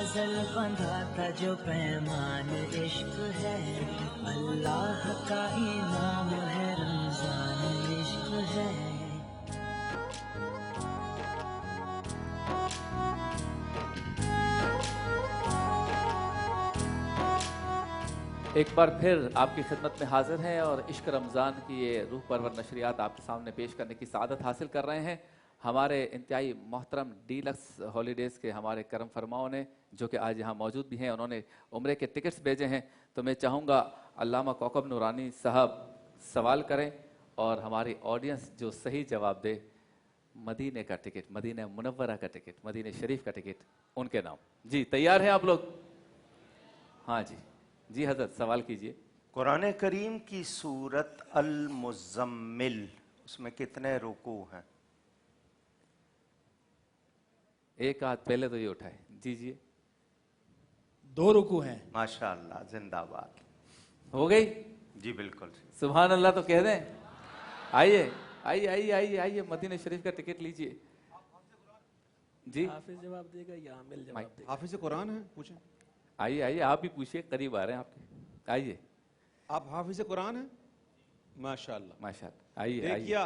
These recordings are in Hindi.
अज़ल बंधा था जो पैमान इश्क है, अल्लाह का इनाम है रमजान इश्क है। एक बार फिर आपकी खिदमत में हाजिर हैं और इश्क रमज़ान की ये रूह परवर नशरियात आपके सामने पेश करने की सादत हासिल कर रहे हैं हमारे इंतहाई मोहतरम डीलक्स हॉलीडेज़ के हमारे करम फरमाओं ने, जो कि आज यहाँ मौजूद भी हैं। उन्होंने उम्रे के टिकट्स भेजे हैं, तो मैं चाहूँगा अल्लामा कौकब नूरानी साहब सवाल करें और हमारी ऑडियंस जो सही जवाब दे, मदीने का टिकट, मदीना मुनव्वरा का टिकट, मदीने शरीफ का टिकट उनके नाम। जी तैयार हैं आप लोग? हाँ जी जी हजरत सवाल कीजिए। कुरान करीम की सूरत अल मुज़म्मिल, उसमें कितने रुकू हैं? एक हाथ पहले तो ये उठाए, दीजिए। 2 रुकू हैं। माशाअल्लाह, जिंदाबाद। हो गई जी बिल्कुल। सुभान अल्लाह तो कह दें। आइए आइए आइए आइए आइए, मदीना शरीफ का टिकट लीजिए। जी हाफिज जवाब देगा या आमिल जवाब देगा? हाफिज कुरान है, पूछें। आइए आइए, आप भी पूछिए, करीब आ रहे हैं आपके। आइए। आप हाफिज कुरान हैं? माशाअल्लाह माशाअल्लाह। आइए आइए। देखिए,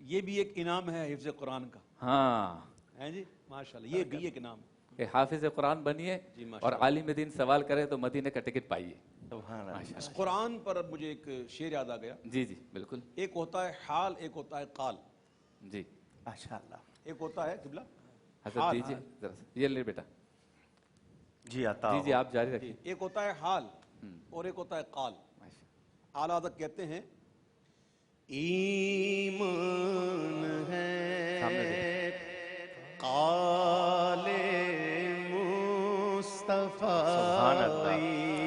ये भी एक इनाम है हिफ्ज कुरान का। हाँ हैं जी, माशाअल्लाह, ये भी एक इनाम है। कि हाफिज कुरान बनिए जी, और माशाअल्लाह। आलिम दीन सवाल करे तो मदीने का टिकट पाइए। सुभान अल्लाह। इस कुरान पर अब मुझे एक शेर याद आ गया। जी जी बिल्कुल। एक होता है हाल, एक होता है काल। जी माशाअल्लाह। एक होता है किबला हजरत हाल, दीजिए जरा सा। ये ले बेटा। जी आता जी जी आप जारी रखिए। एक होता है हाल और एक होता है काल। आला हज़रत कहते हैं, ईमान सामने है काले मुस्तफा, सुभान अल्लाह।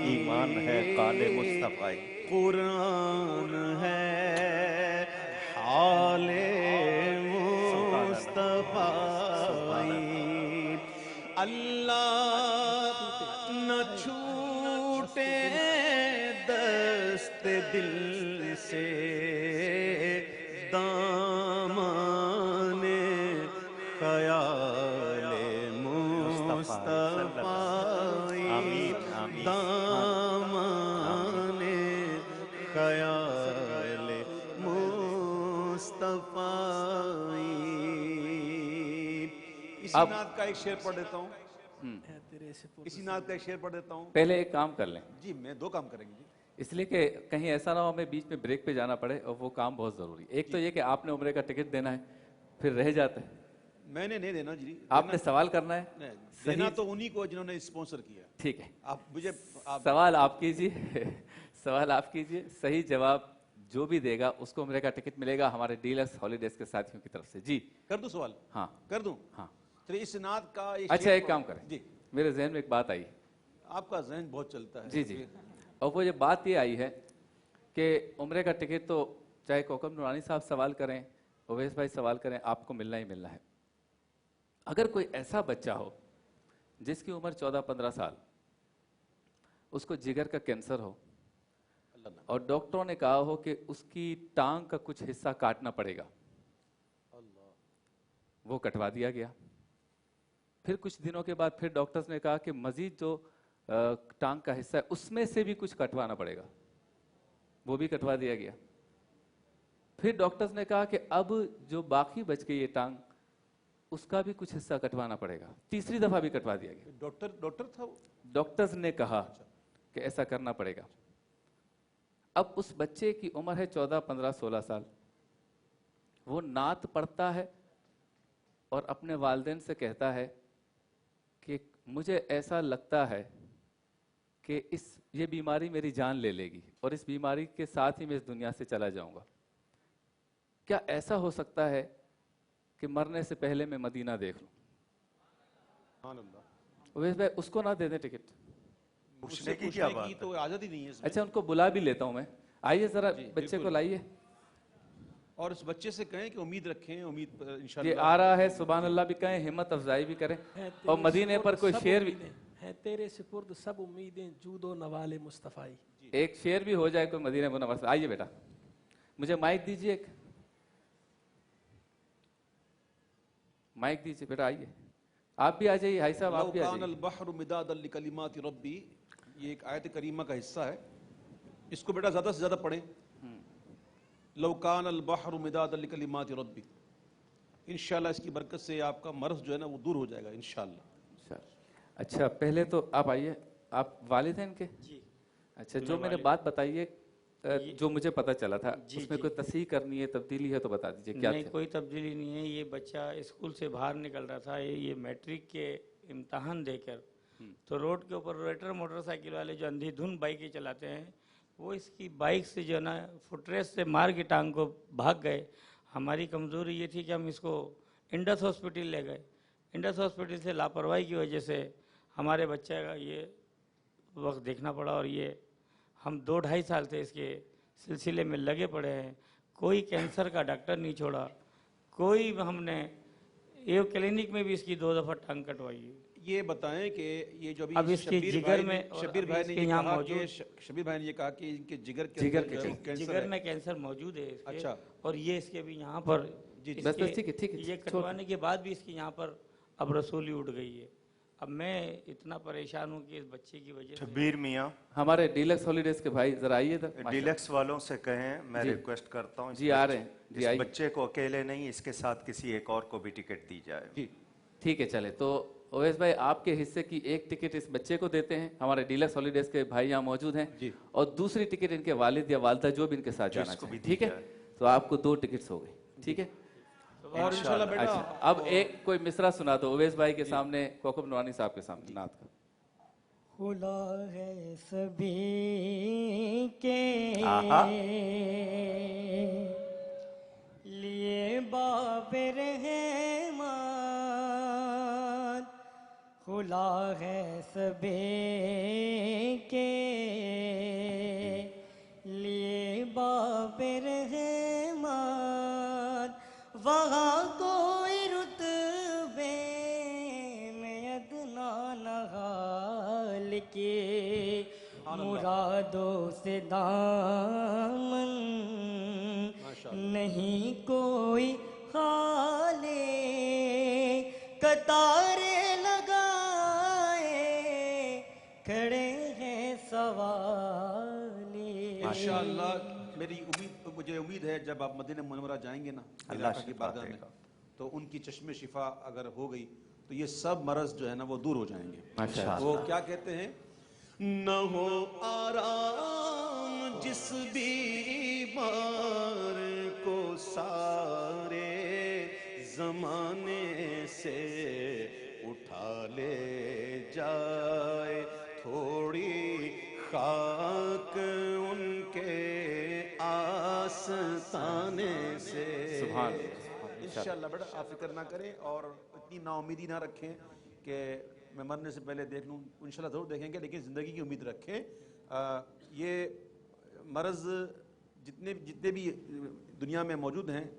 ईमान है काले मुस्तफाई, कुरान है हाले मुस्तफा, अल्लाह न छूटे दस्त दिल से दामने ख्याले मुस्तफा, दामने ख्याले मुस्तफा। इसी नात का एक शेर पढ़ देता हूँ। इसी नात का एक शेर पढ़ देता हूँ। पहले एक काम कर लें। जी, मैं 2 काम करेंगे जी। इसलिए कि कहीं ऐसा ना हो हमें बीच में ब्रेक पे जाना पड़े, और वो काम बहुत ज़रूरी है। एक तो ये कि आपने उम्रे का टिकट देना है, फिर रह जाता है। मैंने नहीं देना जी, आपने सवाल करना है। देना तो उन्हीं को जिन्होंने स्पॉन्सर किया। ठीक है, आप मुझे सवाल आप कीजिए। सवाल आप कीजिए, सही जवाब जो भी देगा उसको उम्रे का टिकट मिलेगा हमारे डीलक्स हॉलीडेज के साथियों की तरफ से। जी कर दूं सवाल? हाँ कर दूं। हाँ। चलिए, इस नात का अच्छा एक काम करें जी, मेरे जहन में एक बात आई। आपका जहन बहुत चलता है। जी जी, और वो ये बात ये आई है कि उम्रे का टिकट तो चाहे कौकब नूरानी साहब सवाल करें, ओवैस भाई सवाल करें, आपको मिलना ही मिलना है। अगर कोई ऐसा बच्चा हो जिसकी उम्र 14-15 साल, उसको जिगर का कैंसर हो और डॉक्टरों ने कहा हो कि उसकी टांग का कुछ हिस्सा काटना पड़ेगा, वो कटवा दिया गया। फिर कुछ दिनों के बाद फिर डॉक्टर्स ने कहा कि मजीद जो टांग का हिस्सा है उसमें से भी कुछ कटवाना पड़ेगा, वो भी कटवा दिया गया। फिर डॉक्टर्स ने कहा कि अब जो बाकी बच गई ये टांग, उसका भी कुछ हिस्सा कटवाना पड़ेगा। तीसरी दफा भी कटवा दिया गया। डॉक्टर था वो? डॉक्टर्स ने कहा कि ऐसा करना पड़ेगा। अब उस बच्चे की उम्र है 14, 15, 16 साल। वो नात पढ़ता है और अपने वालिदैन से कहता है कि मुझे ऐसा लगता है कि ये बीमारी मेरी जान ले लेगी और इस बीमारी के साथ ही मैं इस दुनिया से चला जाऊंगा। क्या ऐसा हो सकता है कि मरने से पहले मैं मदीना देख लूं? वैसे भाई उसको ना दे दें टिकट, पूछने की क्या बात है? तो आजादी नहीं है इसमें। अच्छा उनको बुला भी लेता हूं मैं। आइए जरा बच्चे को लाइए और उस बच्चे से कहें कि उम्मीद रखें, उम्मीद पर ये इंशाल्लाह आ रहा है। सुभान अल्लाह भी कहें, हिम्मत अफजाई भी करें, और मदीने पर कोई शेर भी है तेरे सुपुर्द सब उम्मीदें जूदो नवाले मुस्तफाई। एक शेर भी हो जाए कोई मदीने मुनव्वर से। आइए बेटा, मुझे माइक दीजिए, एक माइक दीजिए बेटा। आइए आप भी आ जाइए हाई साहब, आप भी आ लौकान जाइए। अल बहरु मिदादन लिकलिमाति रब्बी, ये एक आयत करीमा का हिस्सा है, इसको बेटा ज्यादा से ज्यादा पढ़ें। लौकान अल बहरु मिदादन लिकलिमाति रब्बी, इंशाल्लाह इसकी बरकत से आपका मर्ज जो है ना वो दूर हो जाएगा इंशाल्लाह। अच्छा, पहले तो आप आइए, आप वालिद हैं इनके? जी। अच्छा, जो मैंने बात बताई है, जो मुझे पता चला था, जी, उसमें जी। कोई तस्हीह करनी है, तब्दीली है तो बता दीजिए क्या नहीं, थे? कोई तब्दीली नहीं है। ये बच्चा स्कूल से बाहर निकल रहा था, ये मैट्रिक के इम्तहान देकर, तो रोड के ऊपर रोटेटर मोटरसाइकिल वाले जो अंधाधुंध बाइकें चलाते हैं, वो इसकी बाइक से जो है ना फुटरेस्ट से मार के टांग को भाग गए। हमारी कमज़ोरी ये थी कि हम इसको इंडस हॉस्पिटल ले गए। इंडस हॉस्पिटल से लापरवाही की वजह से हमारे बच्चे का ये वक्त देखना पड़ा, और ये हम 2-2.5 साल से इसके सिलसिले में लगे पड़े हैं। कोई कैंसर का डॉक्टर नहीं छोड़ा, कोई हमने ये क्लिनिक में भी इसकी 2 दफ़ा टांग कटवाई है। ये बताएं कि ये जो अब इसके जिगर में, शबीर और भाई अभी ने इसके ये यहाँ कहा मौजूद- कि शबीर भाई ने ये कहा कि इनके जिगर के जिगर अंदर के जो है वो कैंसर जिगर है। में कैंसर मौजूद है इसके। अच्छा। और ये इसके भी यहाँ पर जी, जी। बस इसके- ठीक है, ठीक है, ये छोड़- कटवाने के बाद भी इसकी यहाँ पर अब रसूली उठ गई है। अब मैं इतना परेशान हूँ कि इस बच्चे की वजह से। शब्बीर मियाँ, हमारे डीलक्स हॉलीडेज के भाई जरा आइए इधर। माशाल्लाह। डीलक्स वालों से कहें, मैं जी। रिक्वेस्ट करता हूँ, इस जी, आ बच्चे- रहे हैं। जी, इस आइए। बच्चे को अकेले नहीं, इसके साथ किसी एक और को भी टिकट दी जाए। जी। ठीक है, चले तो ओवैस भाई, आपके हिस्से की एक टिकट इस बच्चे को देते हैं, हमारे डीलक्स हॉलीडेज के भाई यहाँ मौजूद हैं, जी। और दूसरी टिकट इनके वालिद या वालदा जो भी इनके साथ जाना जिसको भी चाहे, दी ठीक है? जाए। तो आपको 2 टिकट्स हो गई, ठीक है? और इंशाल्लाह बेटा अच्छा, अब एक कोई मिसरा सुना दो ओवैस भाई के सामने, कोकब नवानी साहब के सामने नात का। खुदा है सभी के आहा। लिए बाबर रहमान, खुदा है सभी के लिए बाबर रहमान, वहाँ कोई रुतबे में अदना नहाल के, मुरादों से दामन नहीं कोई खाले, कतारे लगाए खड़े हैं सवाले। माशाअल्लाह, मुझे उम्मीद है जब आप मदीना मुनव्वरा जाएंगे ना अल्लाह इलाका की शिफा बारगाह में, देगा। तो उनकी चश्मे शिफा अगर हो गई तो ये सब मरज जो है ना वो दूर हो जाएंगे। माशाअल्लाह। वो क्या कहते हैं, न हो आराम जिस बीमार को सारे जमाने से उठा ले जाए, थोड़ी खाक उनके आस्ताने से। सुभान इंशाल्लाह बेटा आप फिक्र ना करें और इतनी नाउमीदी ना रखें कि मैं मरने से पहले देख लूँ। इंशाल्लाह ज़रूर देखेंगे, लेकिन ज़िंदगी की उम्मीद रखें। ये मरज़ जितने भी दुनिया में मौजूद हैं,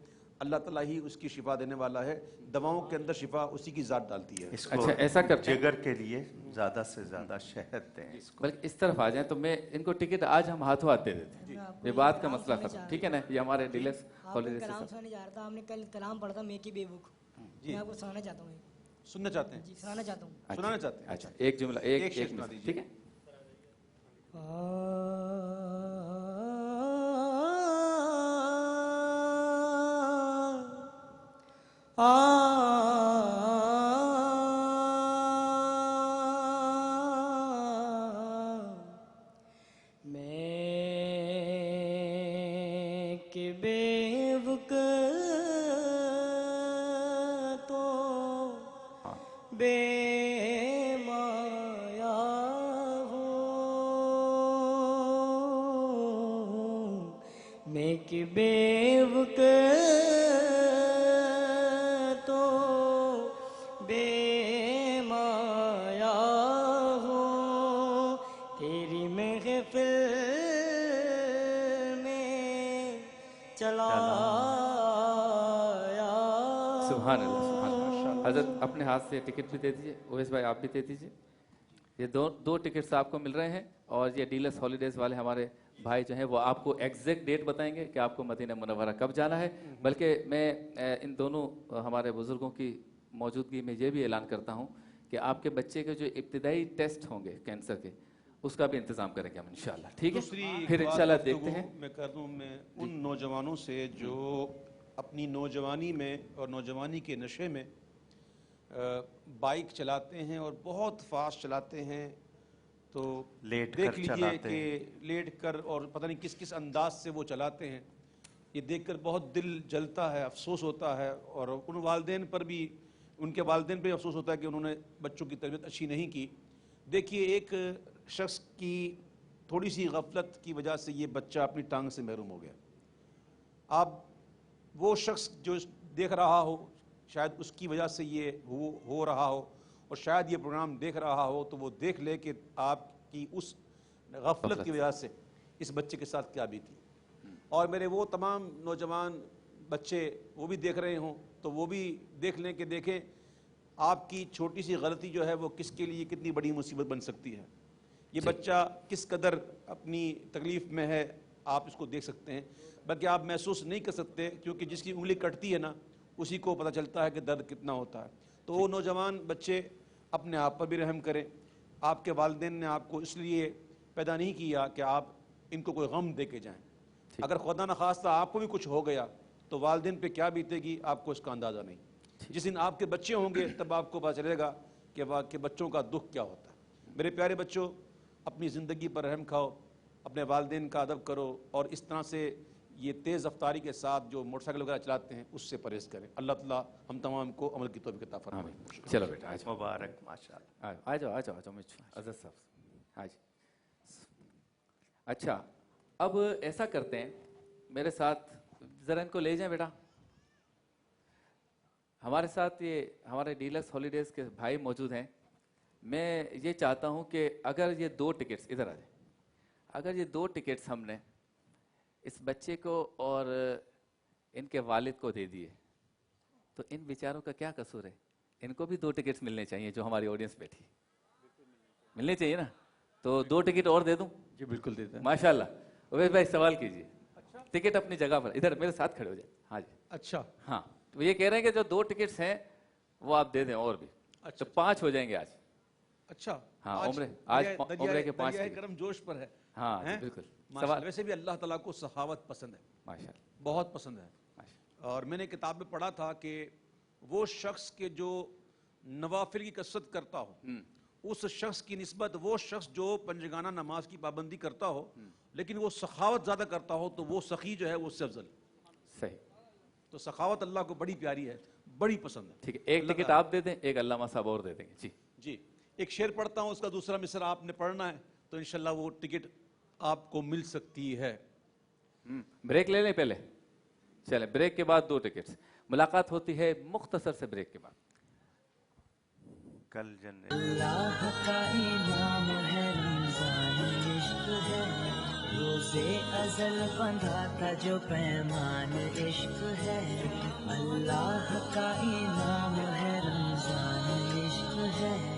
अल्लाह ताला ही उसकी शिफा देने वाला है। दवाओं के अंदर शिफा उसी की ज़ात डालती है। इसको अच्छा, ऐसा करते हैं। जिगर के लिए ज्यादा से ज्यादा शहद दें इसको। बल्कि इस तरफ आ जाए तो मैं इनको टिकट आज हम हाथों हाथ दे देते हैं, ये बात का मसला खत्म, ठीक है ना? ये हमारे डीलक्स आपको हॉलीडेज कलाम से सुनाने जा रहा था, आपने कल कलाम पढ़ा था मेकी बेबुक, मैं आपको सुनाना चाहता हूँ। सुनना चाहते हैं, जी, सुनाना चाहता हूँ। सुनाना चाहते हैं। अच्छा, एक जुमला, एक एक शेर एक सुना मिसरा, दीजिए। ठीक है? मैं कि बेवक तो बेमाया हूँ, मैं कि बेवक तो बेमाया हूँ, तेरी महफिल में चला सुभान अल्लाह, सुभान अल्लाह। हजरत अपने हाथ से टिकट भी दे दीजिए, ओवैस भाई आप भी दे दीजिए। ये दो टिकट्स आपको मिल रहे हैं, और ये डीलक्स हॉलीडेज वाले हमारे भाई जो हैं वो आपको एग्जैक्ट डेट बताएंगे कि आपको मदीना मुनव्वरा कब जाना है। बल्कि मैं इन दोनों हमारे बुजुर्गों की मौजूदगी में ये भी ऐलान करता हूँ कि आपके बच्चे के जो इब्तिदाई टेस्ट होंगे कैंसर के, उसका भी इंतजाम करेंगे हम इंशाल्लाह। ठीक है, दूसरी फिर बात इंशाल्लाह गुफ्तगू देखते हैं। मैं कर दूं, मैं उन नौजवानों से जो अपनी नौजवानी में और नौजवानी के नशे में बाइक चलाते हैं और बहुत फास्ट चलाते हैं, तो लेट देख कर लीजिए चलाते कि लेट कर और पता नहीं किस किस अंदाज से वो चलाते हैं। ये देखकर बहुत दिल जलता है, अफसोस होता है, और उन वालिदैन पर भी, उनके वालिदैन पे अफसोस होता है कि उन्होंने बच्चों की तरबियत अच्छी नहीं की। देखिए, एक शख्स की थोड़ी सी गफलत की वजह से ये बच्चा अपनी टांग से महरूम हो गया। अब वो शख्स जो देख रहा हो, शायद उसकी वजह से ये हो रहा हो, और शायद ये प्रोग्राम देख रहा हो, तो वो देख ले कि आपकी उस गफलत की वजह से इस बच्चे के साथ क्या बीती। और मेरे वो तमाम नौजवान बच्चे वो भी देख रहे हों, तो वो भी देख लें कि देखें आपकी छोटी सी गलती जो है वो किसके लिए कितनी बड़ी मुसीबत बन सकती है। ये बच्चा किस कदर अपनी तकलीफ़ में है, आप इसको देख सकते हैं, बल्कि आप महसूस नहीं कर सकते, क्योंकि जिसकी उंगली कटती है ना, उसी को पता चलता है कि दर्द कितना होता है। तो वो नौजवान बच्चे अपने आप पर भी रहम करें। आपके वालिदैन ने आपको इसलिए पैदा नहीं किया कि आप इनको कोई गम दे के जाएँ। अगर खुदा न खास्ता आपको भी कुछ हो गया तो वालिदैन पे क्या बीतेगी, आपको इसका अंदाज़ा नहीं। जिस दिन आपके बच्चे होंगे तब आपको पता चलेगा कि बच्चों का दुख क्या होता है। मेरे प्यारे बच्चों, अपनी ज़िंदगी पर रहम खाओ, अपने वालिदैन का अदब करो, और इस तरह से ये तेज़ रफ्तारी के साथ जो मोटरसाइकिल वगैरह चलाते हैं उससे परहेज करें। अल्लाह ताला हम तमाम को अमल की तौफीक अता फरमाए। चलो बेटा, आ जाओ, मुबारक, माशाल्लाह। आ जाओ आ जाओ आ जाओ अजद साहब। हाँ जी, अच्छा, अब ऐसा करते हैं, मेरे साथ ज़रा इनको ले जाएं बेटा। हमारे साथ ये हमारे डीलक्स हॉलीडेज़ के भाई मौजूद हैं। मैं ये चाहता हूँ कि अगर ये 2 टिकट्स, इधर आ जाए, अगर ये 2 टिकट्स हमने इस बच्चे को और इनके वालिद को दे दिए, तो इन बेचारों का क्या कसूर है? इनको भी 2 टिकट्स मिलने चाहिए, जो हमारी ऑडियंस बैठी मिलने चाहिए ना। तो 2 टिकट और दे दूं? जी बिल्कुल देते हैं। माशाल्लाह। उवैस भाई सवाल कीजिए। अच्छा, टिकट अपनी जगह पर, इधर मेरे साथ खड़े हो जाए। हाँ जी, अच्छा, हाँ। तो ये कह रहे हैं कि जो 2 टिकट्स हैं वो आप दे दें, और भी अच्छा, तो 5 हो जाएंगे आज। अच्छा। हाँ, आज उम्रे के 5 दरियाए करम जोश पर है। हाँ जी, हैं? बिल्कुल। माशाल्लाह, वैसे भी अल्लाह ताला को सखावत पसंद है, माशाल्लाह बहुत पसंद है। माशाल्लाह। और मैंने किताब में पढ़ा था कि वो शख्स के जो नवाफिल की कसरत करता हो, उस शख्स की निस्बत वो शख्स जो पंजगाना नमाज की पाबंदी करता हो लेकिन वो सखावत ज़्यादा करता हो, तो वो सखी जो है वो उससे अफजल। सही। तो सखावत अल्लाह को बड़ी प्यारी है, बड़ी पसंद है। ठीक है, एक टिकट आप दे दें, एक अल्लामा साहब और दे देंगे। जी जी, एक शेर पढ़ता हूँ, उसका दूसरा मिसरा आपने पढ़ना है, तो इंशाल्लाह वो टिकट आपको मिल सकती है। ब्रेक ले लें पहले? चले, ब्रेक के बाद 2 टिकट्स। मुलाकात होती है मुख्तसर से ब्रेक के बाद। कल जन्नत अल्लाह का इनाम है रमजान इश्क है, रोज़े अज़ल बंधा था जो पैमान इश्क है। अल्लाह का इनाम है रमजान इश्क है।